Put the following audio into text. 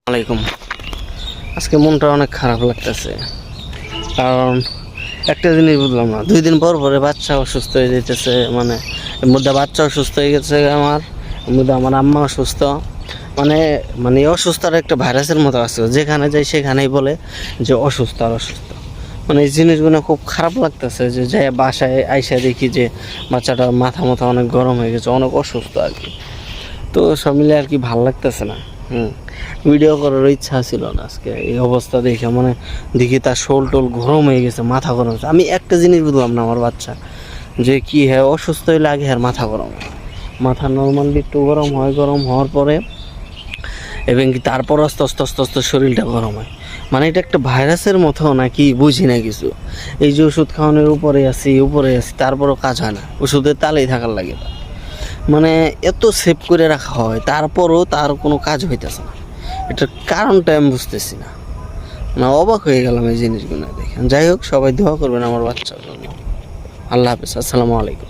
আলাইকুম। আজকে মনটা অনেক খারাপ লাগতেছে, কারণ একটা জিনিস বুঝলাম না, 2 দিন পর পরে বাচ্চা অসুস্থ হয়ে যেতেছে। মানে এর মধ্যে বাচ্চা অসুস্থ হয়ে গেছে, আমার এর মধ্যে আমার আম্মা অসুস্থ। মানে মানে অসুস্থতার একটা ভাইরাসের মতো আছে, যেখানে যাই সেখানেই বলে যে অসুস্থ আর অসুস্থ। মানে এই জিনিসগুলো খুব খারাপ লাগতেছে, যে যাই বাসায় আইসা দেখি যে বাচ্চাটার মাথা অনেক গরম হয়ে গেছে, অনেক অসুস্থ আর কি। তো সব মিলে আর কি ভালো লাগতেছে না। ভিডিও করার ইচ্ছা ছিল না আজকে এই অবস্থা দেখে। মানে দেখি তার শোল টোল গরম হয়ে গেছে, মাথা গরম হয়েছে। আমি একটা জিনিস বুঝলাম না, আমার বাচ্চা যে কি হ্যাঁ অসুস্থ হইলে আগে আর মাথা গরম হয়, মাথা নর্মালি একটু গরম হয়, গরম হওয়ার পরে এবং কি তারপর আস্তে আস্তে আস্তে আস্তে শরীরটা গরম হয়। মানে এটা একটা ভাইরাসের মতো নাকি বুঝি না কিছু। এই যে ওষুধ খাওয়ানোর উপরে আছি তারপরও কাজ হয় না, ওষুধের তালেই থাকার লাগে। মানে এত সেভ করে রাখা হয়, তারপরও তার কোনো কাজ হইতেছে না। এটার কারণটা আমি বুঝতেছি না। অবাক হয়ে গেলাম এই জিনিসগুলো দেখে। যাই হোক, সবাই দোয়া করবেন আমার বাচ্চার জন্য। আল্লাহ হাফেজ, আসসালামু আলাইকুম।